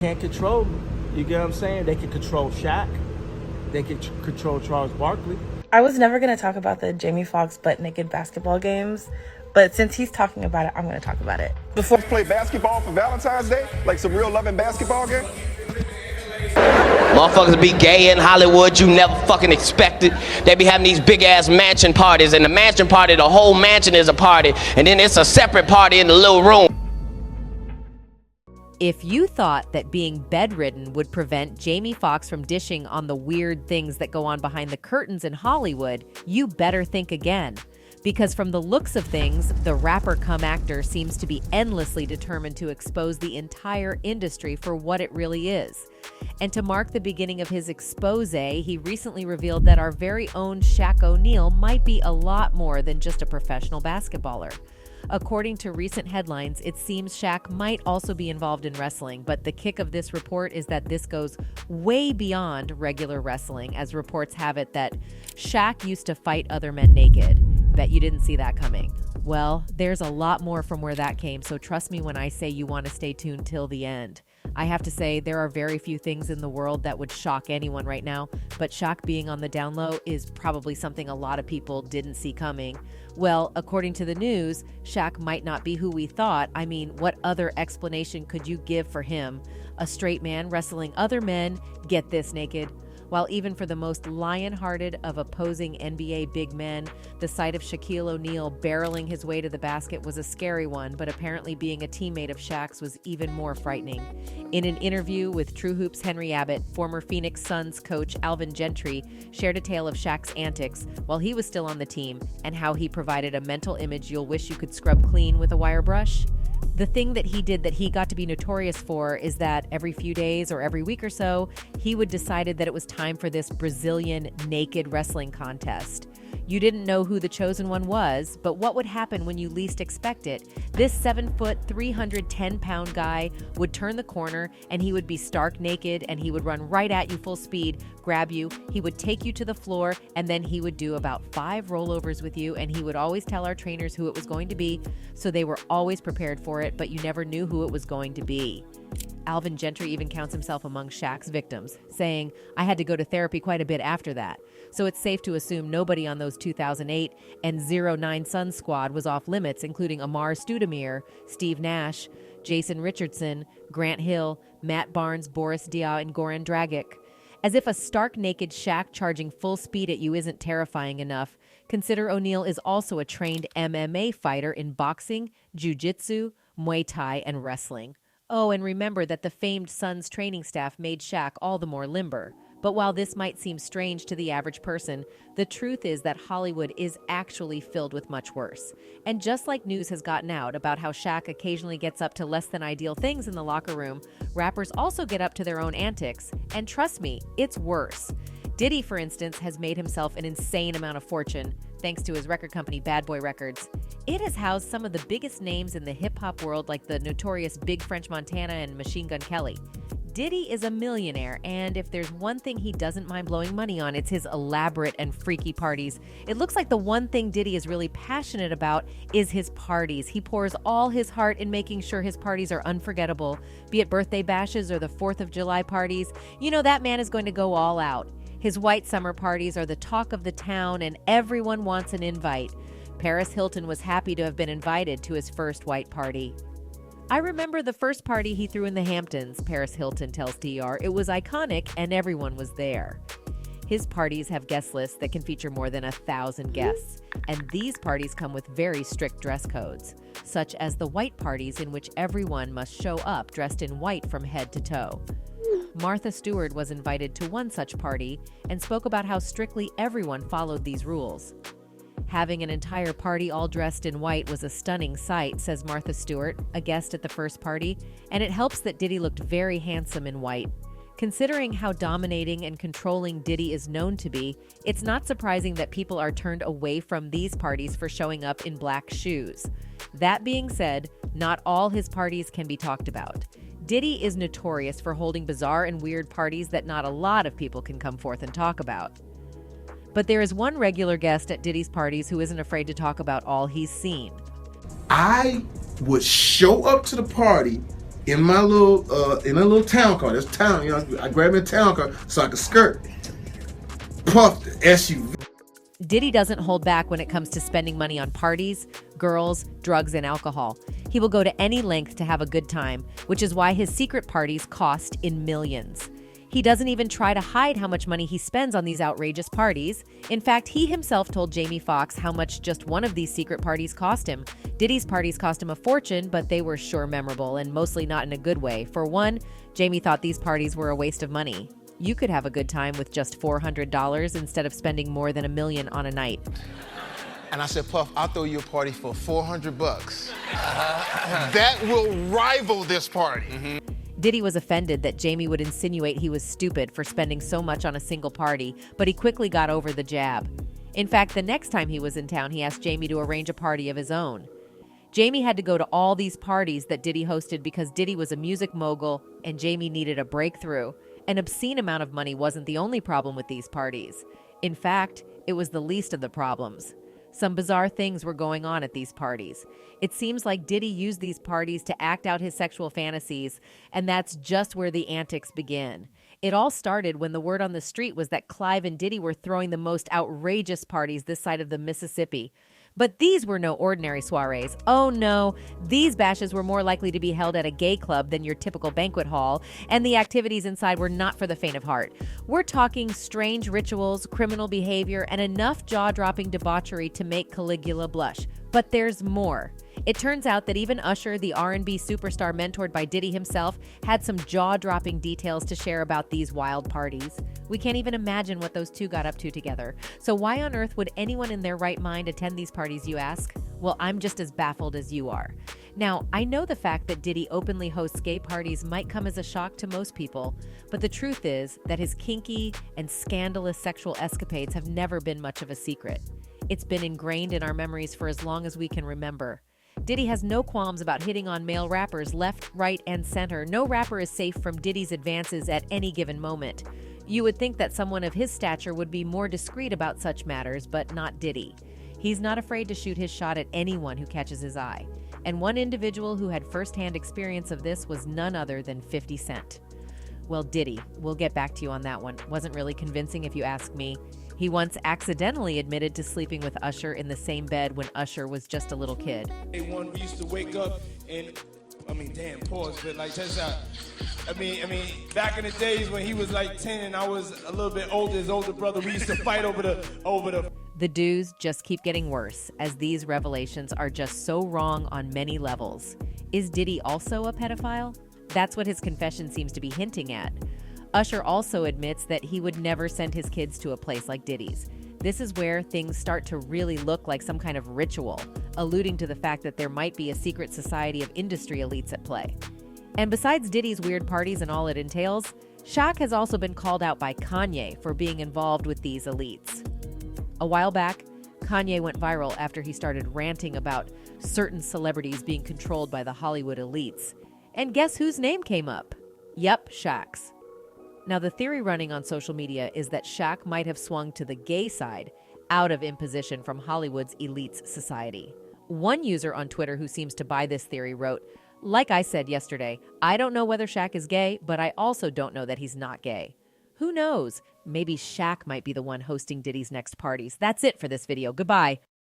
Can't control me. You get what I'm saying? They can control Shaq. They can control Charles Barkley. I was never going to talk about the Jamie Foxx butt-naked basketball games, but since he's talking about it, I'm going to talk about it. Before play basketball for Valentine's Day, like some real loving basketball game. Motherfuckers be gay in Hollywood, you never fucking expected. They be having these big ass mansion parties, and the mansion party, the whole mansion is a party, and then it's a separate party in the little room. If you thought that being bedridden would prevent Jamie Foxx from dishing on the weird things that go on behind the curtains in Hollywood, you better think again. Because from the looks of things, the rapper-cum-actor seems to be endlessly determined to expose the entire industry for what it really is. And to mark the beginning of his expose, he recently revealed that our very own Shaq O'Neal might be a lot more than just a professional basketballer. According to recent headlines, it seems Shaq might also be involved in wrestling, but the kick of this report is that this goes way beyond regular wrestling, as reports have it that Shaq used to fight other men naked. Bet you didn't see that coming. Well, there's a lot more from where that came, so trust me when I say you want to stay tuned till the end. I have to say, there are very few things in the world that would shock anyone right now, but Shaq being on the down low is probably something a lot of people didn't see coming. Well, according to the news, Shaq might not be who we thought. I mean, what other explanation could you give for him? A straight man wrestling other men, get this, naked. While even for the most lion-hearted of opposing NBA big men, the sight of Shaquille O'Neal barreling his way to the basket was a scary one, but apparently being a teammate of Shaq's was even more frightening. In an interview with True Hoops' Henry Abbott, former Phoenix Suns coach Alvin Gentry shared a tale of Shaq's antics while he was still on the team and how he provided a mental image you'll wish you could scrub clean with a wire brush. The thing that he did that he got to be notorious for is that every few days or every week or so, he would decided that it was time for this Brazilian naked wrestling contest. You didn't know who the chosen one was, but what would happen when you least expect it? This 7-foot, 310-pound guy would turn the corner and he would be stark naked and he would run right at you full speed, grab you, he would take you to the floor, and then he would do about 5 rollovers with you, and he would always tell our trainers who it was going to be, so they were always prepared for it, but you never knew who it was going to be. Alvin Gentry even counts himself among Shaq's victims, saying, "I had to go to therapy quite a bit after that." So it's safe to assume nobody on those 2008 and 09 Suns squad was off limits, including Amar Stoudemire, Steve Nash, Jason Richardson, Grant Hill, Matt Barnes, Boris Diaw, and Goran Dragic. As if a stark naked Shaq charging full speed at you isn't terrifying enough, consider O'Neal is also a trained MMA fighter in boxing, jiu-jitsu, Muay Thai, and wrestling. Oh, and remember that the famed Suns training staff made Shaq all the more limber. But while this might seem strange to the average person, the truth is that Hollywood is actually filled with much worse. And just like news has gotten out about how Shaq occasionally gets up to less than ideal things in the locker room, rappers also get up to their own antics. And trust me, it's worse. Diddy, for instance, has made himself an insane amount of fortune, thanks to his record company Bad Boy Records. It has housed some of the biggest names in the hip-hop world, like the notorious Big French Montana and Machine Gun Kelly. Diddy is a millionaire, and if there's one thing he doesn't mind blowing money on, it's his elaborate and freaky parties. It looks like the one thing Diddy is really passionate about is his parties. He pours all his heart in making sure his parties are unforgettable, be it birthday bashes or the 4th of July parties. You know, that man is going to go all out. His white summer parties are the talk of the town, and everyone wants an invite. Paris Hilton was happy to have been invited to his first white party. "I remember the first party he threw in the Hamptons," Paris Hilton tells DR. "It was iconic, and everyone was there." His parties have guest lists that can feature more than 1,000 guests, and these parties come with very strict dress codes, such as the white parties in which everyone must show up dressed in white from head to toe. Martha Stewart was invited to one such party and spoke about how strictly everyone followed these rules. "Having an entire party all dressed in white was a stunning sight," says Martha Stewart, a guest at the first party, and it helps that Diddy looked very handsome in white. Considering how dominating and controlling Diddy is known to be, it's not surprising that people are turned away from these parties for showing up in black shoes. That being said, not all his parties can be talked about. Diddy is notorious for holding bizarre and weird parties that not a lot of people can come forth and talk about. But there is one regular guest at Diddy's parties who isn't afraid to talk about all he's seen. I would show up to the party in my little town car. This town, you know, I grabbed me a town car so I could skirt. Puffed the SUV. Diddy doesn't hold back when it comes to spending money on parties, girls, drugs, and alcohol. He will go to any length to have a good time, which is why his secret parties cost in millions. He doesn't even try to hide how much money he spends on these outrageous parties. In fact, he himself told Jamie Foxx how much just one of these secret parties cost him. Diddy's parties cost him a fortune, but they were sure memorable and mostly not in a good way. For one, Jamie thought these parties were a waste of money. You could have a good time with just $400 instead of spending more than $1 million on a night. And I said, Puff, I'll throw you a party for $400. That will rival this party. Diddy was offended that Jamie would insinuate he was stupid for spending so much on a single party, but he quickly got over the jab. In fact, the next time he was in town, he asked Jamie to arrange a party of his own. Jamie had to go to all these parties that Diddy hosted because Diddy was a music mogul and Jamie needed a breakthrough. An obscene amount of money wasn't the only problem with these parties. In fact, it was the least of the problems. Some bizarre things were going on at these parties. It seems like Diddy used these parties to act out his sexual fantasies, and that's just where the antics begin. It all started when the word on the street was that Clive and Diddy were throwing the most outrageous parties this side of the Mississippi. But these were no ordinary soirees. Oh no, these bashes were more likely to be held at a gay club than your typical banquet hall, and the activities inside were not for the faint of heart. We're talking strange rituals, criminal behavior, and enough jaw-dropping debauchery to make Caligula blush. But there's more. It turns out that even Usher, the R&B superstar mentored by Diddy himself, had some jaw-dropping details to share about these wild parties. We can't even imagine what those two got up to together. So why on earth would anyone in their right mind attend these parties, you ask? Well, I'm just as baffled as you are. Now, I know the fact that Diddy openly hosts gay parties might come as a shock to most people, but the truth is that his kinky and scandalous sexual escapades have never been much of a secret. It's been ingrained in our memories for as long as we can remember. Diddy has no qualms about hitting on male rappers left, right, and center. No rapper is safe from Diddy's advances at any given moment. You would think that someone of his stature would be more discreet about such matters, but not Diddy. He's not afraid to shoot his shot at anyone who catches his eye. And one individual who had firsthand experience of this was none other than 50 Cent. Well, Diddy, we'll get back to you on that one. Wasn't really convincing if you ask me. He once accidentally admitted to sleeping with Usher in the same bed when Usher was just a little kid. We used to wake up and, pause, but like, check this out. Back in the days when he was like 10 and I was a little bit older, his older brother, we used to fight over the. The do's just keep getting worse, as these revelations are just so wrong on many levels. Is Diddy also a pedophile? That's what his confession seems to be hinting at. Usher also admits that he would never send his kids to a place like Diddy's. This is where things start to really look like some kind of ritual, alluding to the fact that there might be a secret society of industry elites at play. And besides Diddy's weird parties and all it entails, Shaq has also been called out by Kanye for being involved with these elites. A while back, Kanye went viral after he started ranting about certain celebrities being controlled by the Hollywood elites. And guess whose name came up? Yep, Shaq's. Now, the theory running on social media is that Shaq might have swung to the gay side, out of imposition from Hollywood's elites society. One user on Twitter who seems to buy this theory wrote, "Like I said yesterday, I don't know whether Shaq is gay, but I also don't know that he's not gay." Who knows? Maybe Shaq might be the one hosting Diddy's next parties. That's it for this video. Goodbye.